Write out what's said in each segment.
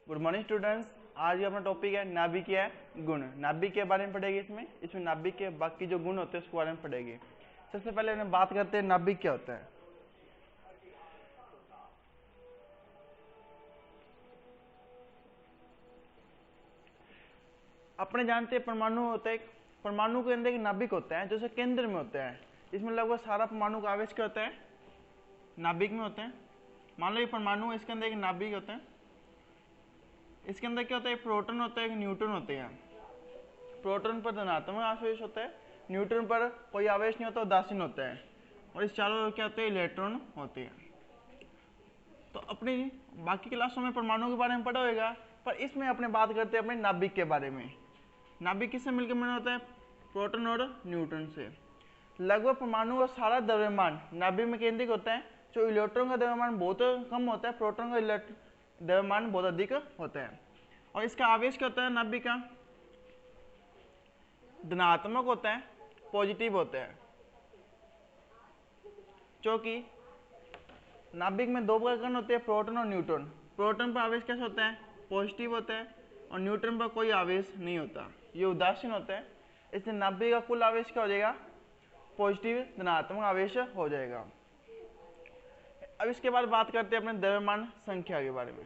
Good morning students. आज अपना topic है नाभिकीय गुण। नाभिक के बारे में पढ़ेगी। इसमें नाभिक के बाकी जो गुण होते हैं उसके बारे में पढ़ेगी। सबसे पहले हम बात करते हैं नाभिक क्या होता है। अपने जानते हैं परमाणु होते हैं। परमाणु के अंदर एक नाभिक होता है जो उसके केंद्र में होता है। इसमें लगभग सारा परमाणु का आवेश क्या होता है, नाभिक में होते हैं। मान लो ये परमाणु है, इसके अंदर एक नाभिक होता है। इसके अंदर क्या होता है, प्रोटॉन होता है, एक न्यूट्रॉन होते हैं। प्रोटॉन पर धनात्मक आवेश होता है, न्यूट्रॉन पर कोई आवेश नहीं होता, उदासीन होता है। और इस चारों ओर क्या होते हैं, इलेक्ट्रॉन होते हैं। तो अपनी बाकी क्लासों में परमाणु के बारे में पढ़ा होगा, पर इसमें अपने बात करते हैं अपने नाभिक के बारे में। नाभिक किससे मिलकर बना होता है, प्रोटॉन और न्यूट्रॉन से। लगभग परमाणु का सारा द्रव्यमान नाभिक में केंद्रित होता है। जो इलेक्ट्रॉन का द्रव्यमान बहुत कम होता है, प्रोटॉन का द्रव्यमान बहुत अधिक होता है। और इसका आवेश क्या होता है, नाभिक का धनात्मक होता है, पॉजिटिव होता है। जो कि नाभिक में दो प्रकार कण होते हैं, प्रोटॉन और न्यूट्रॉन। प्रोटॉन पर आवेश कैसा होता है, पॉजिटिव होता है, और न्यूट्रॉन पर कोई आवेश नहीं होता, ये उदासीन होता है। इसलिए नाभिक का कुल आवेश क्या हो जाएगा, पॉजिटिव धनात्मक आवेश हो जाएगा। अब इसके बाद बात करते हैं अपने द्रव्यमान संख्या के बारे में।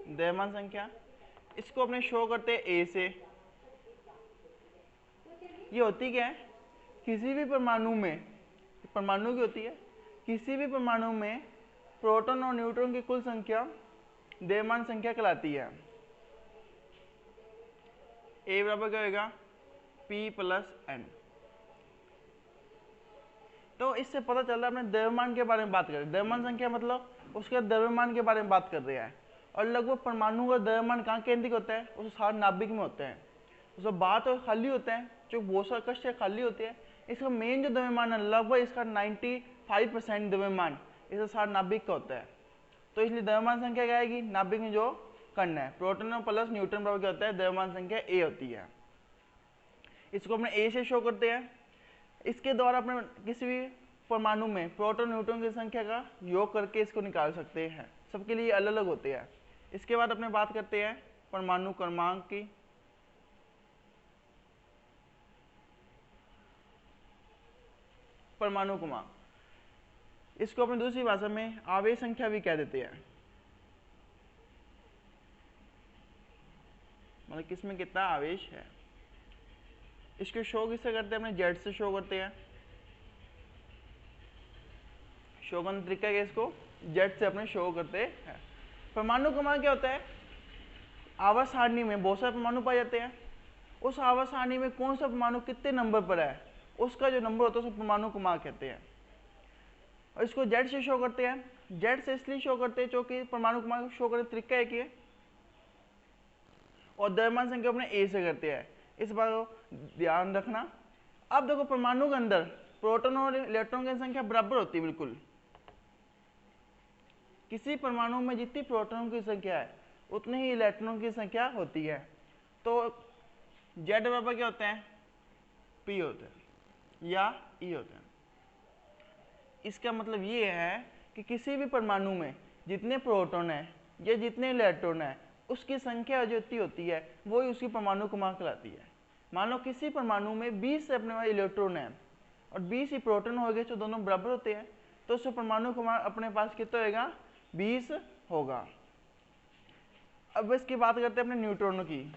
द्रव्यमान संख्या इसको अपने शो करते हैं ए से। ये होती क्या है, किसी भी परमाणु में, परमाणु की होती है, किसी भी परमाणु में प्रोटॉन और न्यूट्रॉन की कुल संख्या द्रव्यमान संख्या कहलाती है। ए बराबर क्या होगा, पी प्लस एन। तो इससे पता चल रहा है अपने द्रव्यमान के बारे में बात करें। द्रव्यमान संख्या मतलब उसके द्रव्यमान के बारे में बात कर रहे हैं। और लगभग परमाणु का द्रव्यमान कहाँ केंद्रित होता है, उस सारे नाभिक में होते हैं। उसका बात तो खाली होता है, जो बहुत सारे कक्ष खाली होते हैं। इसका मेन जो द्रव्यमान है, लगभग इसका 95% द्रव्यमान इसका सारा नाभिक का होता है। तो इसलिए द्रव्यमान संख्या क्या आएगी, नाभिक में जो कण है, प्रोटॉन प्लस न्यूट्रॉन बराबर क्या होता है, द्रव्यमान संख्या ए होती है। इसको अपने ए से शो करते हैं। इसके द्वारा अपने किसी भी परमाणु में प्रोटॉन न्यूट्रॉन की संख्या का योग करके इसको निकाल सकते हैं। सबके लिए अलग अलग होते हैं। इसके बाद अपने बात करते हैं परमाणु क्रमांक की। परमाणु क्रमांक इसको अपनी दूसरी भाषा में आवेश संख्या भी कह देते हैं। मतलब किसमें कितना आवेश है। इसको शो किससे करते हैं, अपने जेड से शो करते हैं। शो का तरीका है, इसको जेड से अपने शो करते हैं। परमाणु क्रमांक क्या होता है, आवर्त सारणी में बहुत सारे परमाणु पाए जाते हैं। उस आवर्त सारणी में कौन सा परमाणु कितने नंबर पर है, उसका जो नंबर होता है उसको परमाणु क्रमांक कहते हैं। और इसको जेड से शो करते हैं। जेड से इसलिए शो करते हैं क्योंकि परमाणु क्रमांक शो करने का तरीका एक ही है। और द्रव्यमान संख्या अपने ए से करते हैं, इस बात को ध्यान रखना। अब देखो परमाणु के अंदर प्रोटॉन और इलेक्ट्रॉन की संख्या बराबर होती है, बिल्कुल। किसी परमाणु में जितनी प्रोटॉन की संख्या है उतनी ही इलेक्ट्रॉन की संख्या होती है। तो जेड बराबर क्या होते हैं, पी होते हैं या ई होते हैं। इसका मतलब ये है कि किसी भी परमाणु में जितने प्रोटॉन है या जितने इलेक्ट्रॉन है उसकी संख्या जो इतनी होती है वही उसकी परमाणु क्रमांक कहलाती है। मान लो किसी परमाणु में 20 से अपने पास इलेक्ट्रॉन है और 20 ही प्रोटॉन हो गए, जो दोनों बराबर होते हैं, तो उससे परमाणु क्रमांक अपने पास कितना होगा, 20 होगा। अब इसकी बात करते हैं अपने न्यूट्रॉनों की।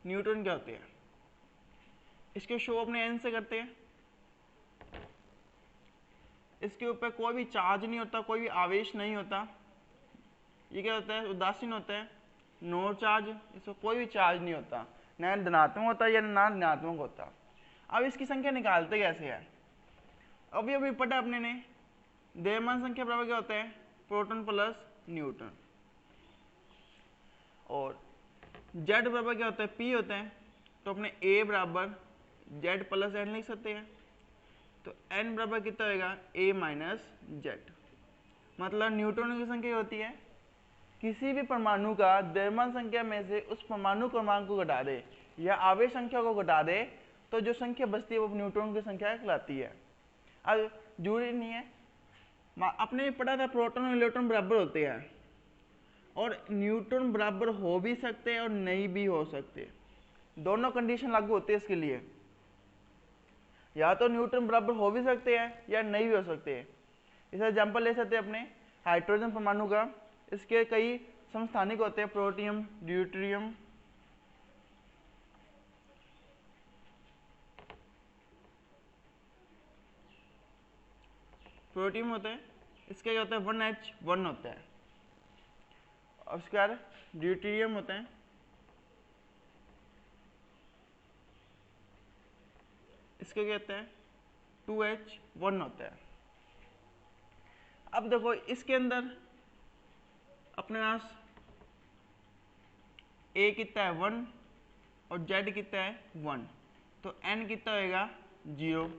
न्यूट्रॉन क्या होते हैं, इसके शो अपने एन से करते हैं। इसके ऊपर कोई भी चार्ज नहीं होता, कोई भी आवेश नहीं होता। ये क्या होता है, उदासीन होता है, नो चार्ज। इसको कोई भी चार्ज नहीं होता, न धनात्मक होता या ना ऋणात्मक होता। अब इसकी संख्या निकालते कैसे है, अभी अभी पढ़ा अपने ने। द्रव्यमान संख्या बराबर क्या होता है, प्रोटॉन प्लस न्यूट्रॉन। और जेड बराबर क्या होता है, पी होता है। तो अपने ए बराबर जेड प्लस एन लिख सकते हैं। तो एन बराबर कितना होगा, ए माइनस जेड। मतलब न्यूट्रॉन की संख्या होती है किसी भी परमाणु का द्रव्यमान संख्या में से उस परमाणु क्रमांक को घटा दे या आवेश संख्या को घटा दे तो जो संख्या बचती है वो न्यूट्रॉन की संख्या कहलाती है। अब जरूरी नहीं है, आपने पढ़ा था प्रोटॉन और इलेक्ट्रॉन बराबर होते हैं और न्यूट्रॉन बराबर हो भी सकते हैं और नहीं भी हो सकते, दोनों कंडीशन लागू होती है इसके लिए। या तो न्यूट्रॉन बराबर हो भी सकते हैं या नहीं भी हो सकते हैं। इस एग्जांपल ले सकते हैं अपने हाइड्रोजन परमाणु का, इसके कई समस्थानिक होते हैं, प्रोटियम, ड्यूटेरियम, प्रोटियम होते हैं, इसके क्या होता है 1H1 होता है, और उसके बाद ड्यूटेरियम होते हैं, इसके कहते हैं 2H1 होता है। अब देखो इसके अंदर अपने पास A कितना है 1 और Z कितना है 1, तो N कितना होएगा 0,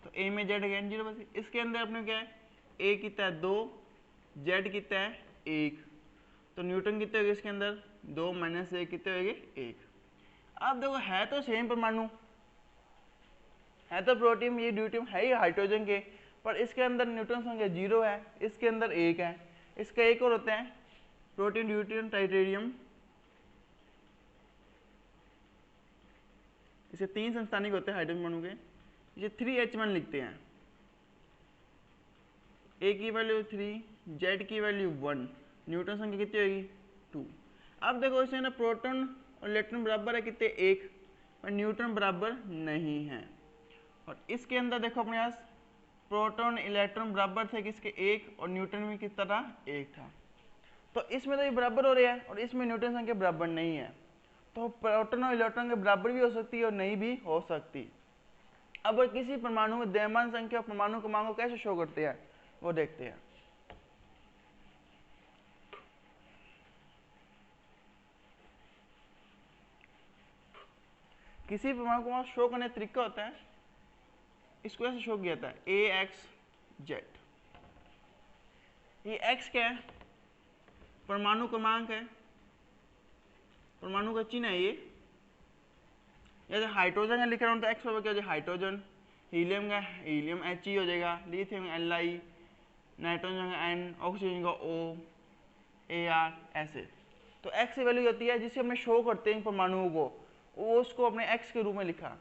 तो A में Z है 0 बस। इसके अंदर अपने क्या है A कितना है 2, Z कितना है 1, तो न्यूटन कितने होगी इसके अंदर 2 माइनस 1 कितने होगी 1। अब देखो है तो सेम परमाणु, है तो प्रोटियम, ये ड्यूटियम है ही हाइड्रोजन के, पर इसके अंदर न्यूट्रॉन संख्या 0 है, इसके अंदर 1 है। इसका एक और होता है प्रोटीन, ड्यूटियम, टाइटेरियम, इसे 3 संस्थानिक होते हैं हाइड्रोजन परमाणु के, इसे 3H1 लिखते हैं। A की वैल्यू 3, Z की वैल्यू 1, न्यूट्रॉन संख्या कितनी होगी 2। अब देखो इसमें ना प्रोटॉन और इलेक्ट्रॉन बराबर है कितने 1, और न्यूट्रॉन बराबर नहीं है। और इसके अंदर देखो अपने पास प्रोटॉन इलेक्ट्रॉन बराबर थे किसके 1, और न्यूट्रॉन में कितना था 1 था, तो इसमें तो ये बराबर हो रहे हैं और इसमें न्यूट्रॉन संख्या बराबर नहीं है, तो प्रोटॉन और इलेक्ट्रॉन के बराबर भी हो सकती है और नहीं भी हो सकती। अब किसी परमाणु में द्रव्यमान संख्या और परमाणु क्रमांक को कैसे शो करते हैं वो देखते हैं। किसी परमाणु को शो करने का तरीका होता है, इसको ऐसे शो किया जाता है AXZ। ये X क्या है, परमाणु क्रमांक है, परमाणु का चिन्ह है ये। जैसे हाइड्रोजन का लिख रहा हूँ तो X पर क्या हो जाएगा हाइड्रोजन, हीलियम का हीलियम He हो जाएगा, लिथियम Li, नाइट्रोजन का N, ऑक्सीजन का O, Ar, ऐसे। तो X की वैल्यू होती है जिसे हमने शो करते हैं परमाणुओं को, वो उसको अपने X के रूप में लिखा।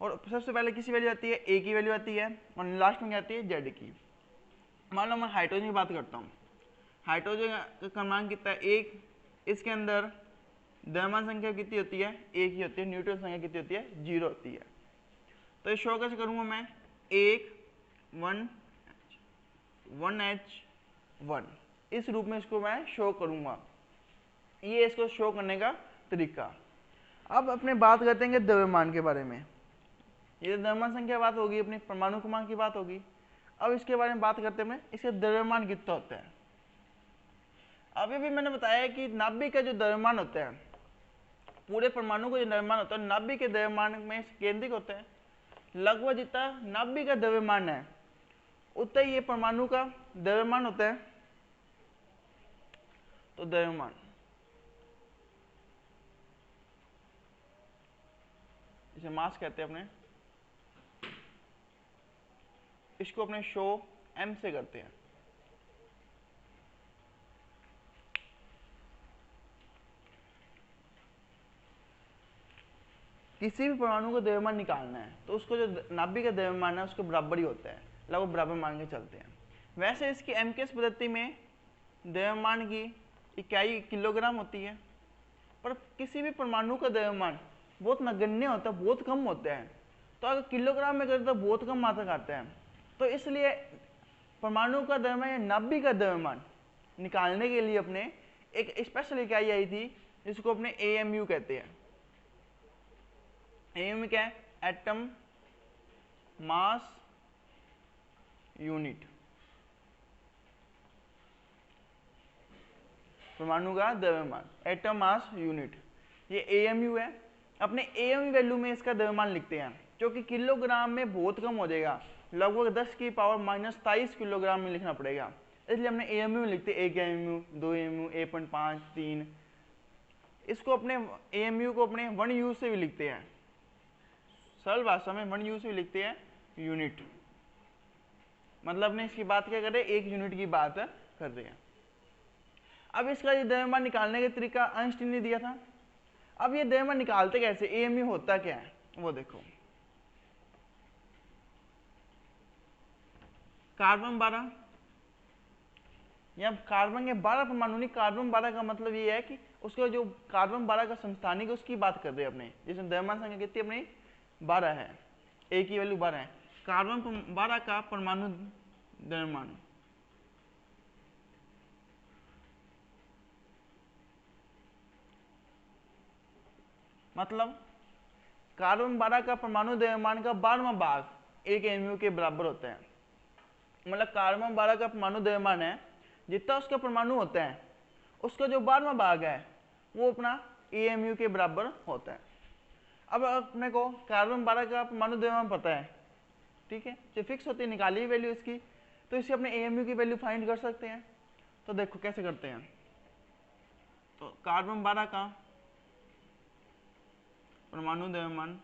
और सबसे पहले किसी वैल्यू आती है A की वैल्यू आती है और लास्ट में क्या आती है Z की। मान लो मैं हाइड्रोजन की बात करता हूँ, हाइड्रोजन का क्रमांक कितना है 1, इसके अंदर द्रव्यमान संख्या कितनी होती है 1 ही होती है, न्यूट्रॉन संख्या कितनी होती है 0 होती है। तो ये शो कैसे करूँगा मैं 1H1 इस रूप में इसको मैं शो करूँगा, ये इसको शो करने का तरीका। अब अपने बात करते हैं द्रव्यमान के बारे में। ये द्रव्यमान संख्या बात होगी, अपनी परमाणु क्रमांक की बात होगी। अब इसके बारे में बात करते हैं इसका द्रव्यमान कितना होता है। अभी भी मैंने बताया कि नाभिक का जो द्रव्यमान होता है, पूरे परमाणु का जो द्रव्यमान होता है नाभिक के द्रव्यमान में केंद्रित होता है। लगभग जितना नाभिक का द्रव्यमान है उतना ही ये परमाणु का द्रव्यमान होता है। तो द्रव्यमान इसे मास कहते हैं अपने, इसको अपने शो M से करते हैं। किसी भी परमाणु का द्रव्यमान निकालना है तो उसको जो नाभिक का द्रव्यमान है उसके बराबर ही होता है, लगभग बराबर मान के चलते हैं। वैसे इसकी MKS पद्धति में द्रव्यमान की इकाई किलोग्राम होती है, पर किसी भी परमाणु का द्रव्यमान बहुत नगण्य होता है, बहुत कम होता है। तो अगर किलोग्राम में करें तो बहुत कम मात्रा आता है, तो इसलिए परमाणु का द्रव्यमान या नाभिक का द्रव्यमान निकालने के लिए अपने एक स्पेशल इकाई आई थी जिसको अपने AMU कहते हैं। AMU क्या है, एटम मास यूनिट, परमाणु का द्रव्यमान एटम मास यूनिट, ये AMU है। अपने AMU वैल्यू में इसका द्रव्यमान लिखते हैं, जो कि किलोग्राम में बहुत कम हो जाएगा, लगभग 10 की पावर -23 किलोग्राम में लिखना पड़ेगा। इसलिए हमने AMU लिखते 1 AMU 2 AMU 1.5 3। इसको अपने AMU को अपने 1 U से भी लिखते हैं, सरल भाषा में 1 U से भी लिखते हैं यूनिट। मतलब अपने इसकी बात क्या कर रहे हैं, 1 यूनिट की बात कर रहे हैं। अब इसका ये द्रव्यमान निकालने का तरीका आइंस्टीन ने दिया था। अब ये द्रव्यमान निकालते कैसे, AMU होता क्या है वो देखो। कार्बन 12, यहाँ कार्बन के 12 परमाणु नहीं, कार्बन 12 का मतलब ये है कि उसका जो कार्बन 12 का समस्थानिक है उसकी बात कर रहे हैं अपने, जिसमें द्रव्यमान संख्या कितनी अपनी 12 है, A की वैल्यू 12 है। कार्बन 12 का परमाणु द्रव्यमान मतलब कार्बन 12 का परमाणु द्रव्यमान का 12वां भाग 1 AMU के बराबर होता है। मतलब कार्बन 12 का परमाणु द्रव्यमान है, जितना उसका परमाणु होता है उसका जो 12वां भाग है वो अपना AMU के बराबर होता है। अब अपने को कार्बन 12 का परमाणु द्रव्यमान पता है, ठीक है, जो फिक्स होती है निकाली वैल्यू इसकी, तो इसे अपने AMU की वैल्यू फाइंड कर सकते हैं। तो देखो कैसे करते हैं। तो कार्बन 12 का परमाणु द्रव्यमान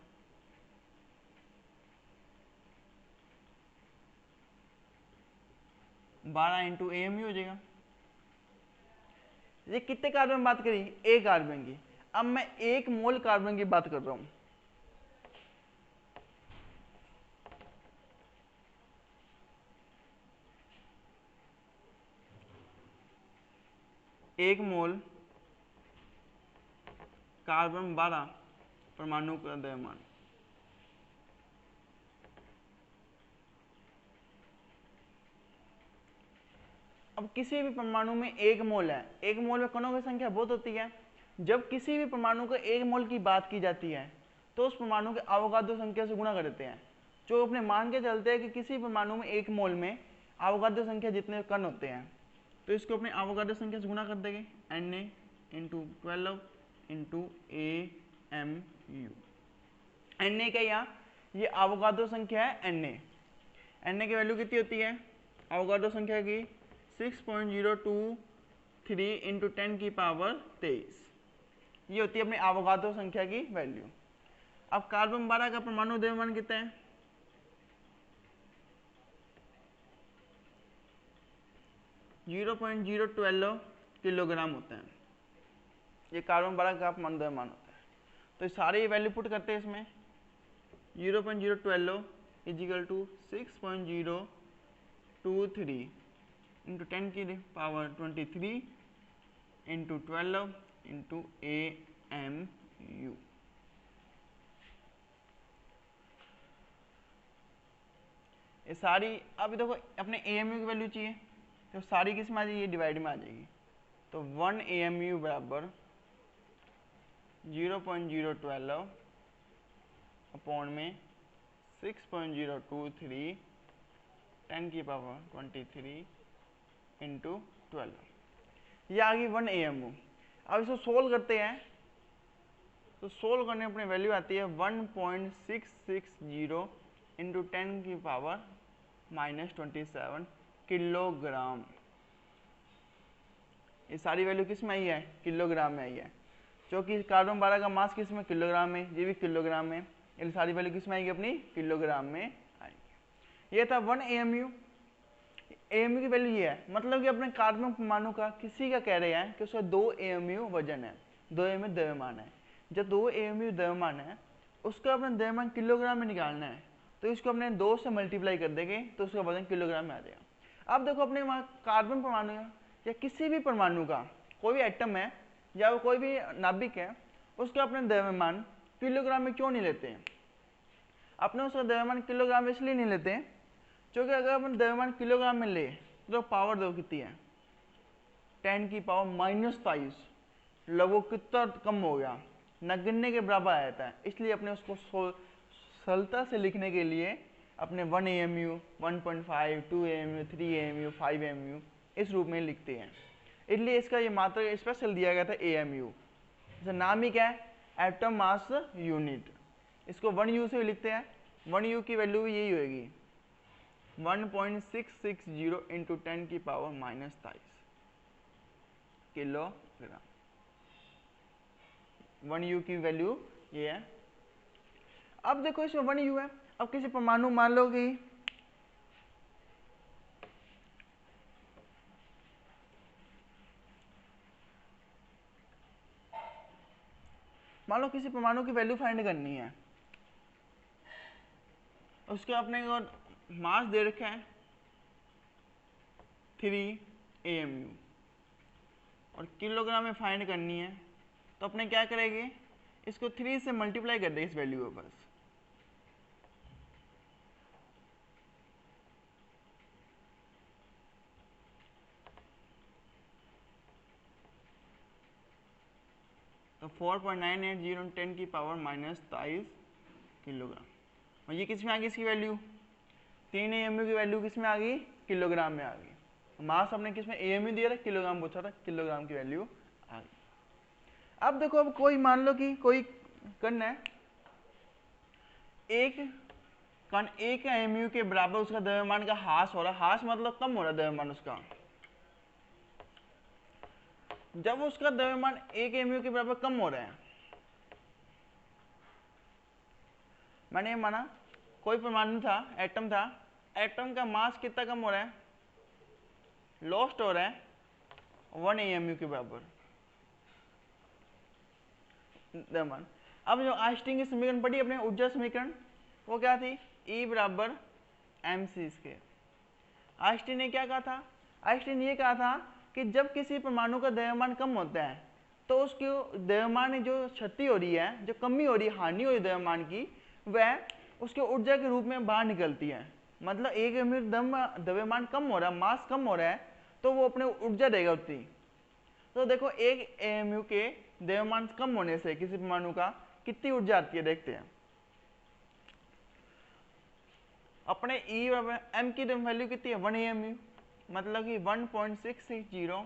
(12 × AMU हो जाएगा। ये कितने कार्बन बात करी, 1 कार्बन की। अब मैं 1 मोल कार्बन की बात कर रहा हूं। एक मोल कार्बन 12 परमाणु का द्रव्यमान। अब किसी भी परमाणु में 1 मोल है, 1 मोल में कणों की संख्या बहुत होती है। जब किसी भी परमाणु को 1 मोल की बात की जाती है तो उस परमाणु के अवगाद्रो संख्या से गुणा कर देते हैं, जो अपने मान के चलते हैं कि किसी परमाणु में 1 मोल में अवगाद्रो संख्या जितने कण होते हैं, तो इसको अपने अवगाद्रो संख्या से गुणा कर देंगे, Na × 12 × AMU। Na का यहाँ ये अवगाद्रो संख्या है Na की वैल्यू कितनी होती है अवगाद्रो संख्या की 6.023 × 10⁻23, ये होती है अपनी अवगाद्रो संख्या की वैल्यू। अब कार्बन 12 का परमाणु द्रव्यमान कितना है, (0.012 किलोग्राम होता है। ये कार्बन 12 का परमाणु द्रव्यमान होता है। तो ये सारे वैल्यू पुट करते हैं इसमें, 0.012 = 6.023 × 10⁻23 × 12 × AMU। ये सारी, अब देखो अपने AMU की वैल्यू चाहिए तो सारी किस में आ जाएगी, डिवाइड में आ जाएगी। तो 1 AMU बराबर 0.012 अपॉन में 6.023 10⁻23 × 12, ये आ गई 1 AMU। अब इसको सोल्व करते हैं तो सोल्व करने अपनी वैल्यू आती है 1.660 × 10⁻⁻27 किलोग्राम। ये सारी वैल्यू किस में आई है, किलोग्राम में आई है, क्योंकि कार्बन 12 का मास किस में, किलोग्राम में, ये भी किलोग्राम में, ये सारी वैल्यू किस में आएगी, अपनी किलोग्राम में आएगी। ये था 1 AMU। AMU की वैल्यू ये है, मतलब कि अपने कार्बन परमाणु का किसी का कह रहे हैं कि उसका 2 AMU वजन है, 2 AMU द्रव्यमान है। जब 2 AMU द्रव्यमान है उसका अपना द्रव्यमान किलोग्राम में निकालना है, तो इसको अपने 2 से मल्टीप्लाई कर देंगे तो उसका वजन किलोग्राम में आ जाएगा। अब देखो अपने वहाँ कार्बन परमाणु या किसी भी परमाणु का कोई भी एटम है या वो कोई भी नाभिक है, उसका अपने द्रव्यमान किलोग्राम में क्यों नहीं लेते हैं। अपने उसका द्रव्यमान किलोग्राम में इसलिए नहीं लेते हैं क्योंकि अगर अपन द्रव्यमान किलोग्राम में ले तो पावर दो कितनी है, 10⁻⁻23, लगभग कितना कम हो गया, नगण्य के बराबर आ जाता है। इसलिए अपने उसको सरलता से लिखने के लिए अपने 1 AMU 1.5 2 AMU 3 AMU 5 AMU इस रूप में लिखते हैं। इसलिए इसका ये मात्रा स्पेशल दिया गया था AMU। जैसे नाम ही क्या है, एटम मास यूनिट। इसको 1 U से भी लिखते हैं, 1 U की वैल्यू भी यही होगी। 1.660 इंटू 10 की पावर -23 किलोग्राम। 1 U की वैल्यू ये है। अब देखो इसमें 1 U है। अब किसी परमाणु मान लो कि किसी परमाणु की वैल्यू फाइंड करनी है, उसके अपने को मास दे रखा है 3 AMU और किलोग्राम में फाइंड करनी है, तो अपने क्या करेंगे, इसको 3 से मल्टीप्लाई कर देंगे इस वैल्यू को बस। तो 4.980 10 की पावर -23 किलोग्राम। और ये किस में आ गई इसकी वैल्यू, 3 AMU की वैल्यू किस में आ गई, किलोग्राम में आ गई। मास हमने किस में AMU दिया था, किलोग्राम पूछा था, किलोग्राम की वैल्यू आ गई। अब देखो, अब कोई मान लो कि कोई कण है, एक कण 1 AMU के बराबर उसका द्रव्यमान का ह्रास हो रहा है। ह्रास मतलब कम हो रहा है द्रव्यमान उसका। जब उसका द्रव्यमान 1 AMU के बराबर कम हो रहा है, मैंने माना कोई परमाणु था, एटम था, एटम का मास कितना कम हो रहा है, लॉस्ट हो रहा है 1 AMU के बराबर द्रव्यमान। अब जो आइंस्टीन की समीकरण पढ़ी अपने ऊर्जा समीकरण, वो क्या थी, E बराबर mc²। आइंस्टीन ने क्या कहा था, आइंस्टीन ये कहा था कि जब किसी परमाणु का द्रव्यमान कम होता है तो उसकी द्रव्यमान जो क्षति हो रही है, जो कमी हो रही है, हानि हो रही है द्रव्यमान की, वह उसके ऊर्जा के रूप में बाहर निकलती है। मतलब 1 AMU द्रव्यमान कम हो रहा है, मास कम हो रहा है, तो वो अपने ऊर्जा देगा उतनी। तो देखो 1 AMU के द्रव्यमान कम होने से किसी परमाणु का कितनी ऊर्जा आती है, देखते हैं। अपने E बराबर m की वैल्यू कितनी है, 1 AMU, मतलब कि 1.660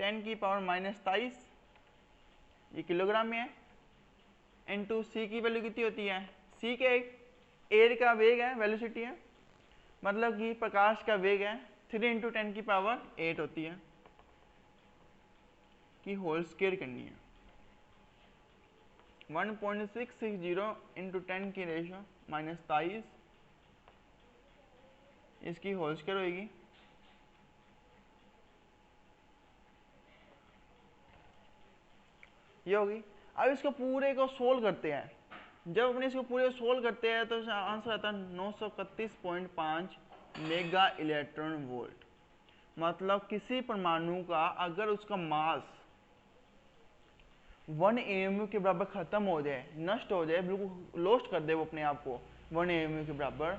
10 की पावर -23 ये किलोग्राम में है, इनटू C की वैल्यू कितनी होती है, C के एयर का वेग है, वेलोसिटी है, मतलब कि प्रकाश का वेग है, 3 इंटू 10 की पावर 8 होती है, की होल स्क्वायर करनी है। 1.660 इंटू 10 की रेशियो -23 इसकी होल स्क्वायर होगी। ये होगी। अब इसको पूरे को सोल्व करते हैं। जब अपने इसको पूरे सोल्व करते हैं तो आंसर आता है 931.5 मेगा इलेक्ट्रॉन वोल्ट। मतलब किसी परमाणु का अगर उसका मास 1 AMU के बराबर खत्म हो जाए, नष्ट हो जाए, बिल्कुल लॉस्ट कर दे वो अपने आप को 1 AMU के बराबर,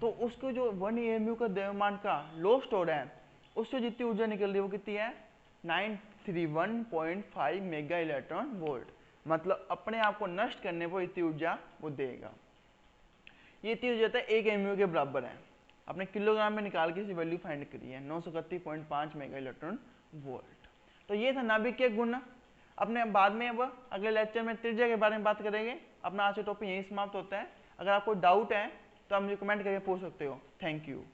तो उसको जो 1 AMU का द्रव्यमान का लॉस्ट हो रहा है, उससे जितनी ऊर्जा निकल रही है वो कितनी है, 931.5 मेगा इलेक्ट्रॉन वोल्ट। मतलब अपने आप को नष्ट करने पर इतनी ऊर्जा वो देगा। ये इतनी ऊर्जा 1 AMU के बराबर है। अपने किलोग्राम में निकाल के इसी वैल्यू फाइंड करी है, 931.5 मेगा इलेक्ट्रॉन वोल्ट। तो ये था नाभिक के गुण। अपने बाद में अब अगले लेक्चर में त्रिज्या के बारे में बात करेंगे। अपना आज का टॉपिक यही समाप्त होता है। अगर आपको डाउट है तो आप मुझे कमेंट करके पूछ सकते हो। Thank you.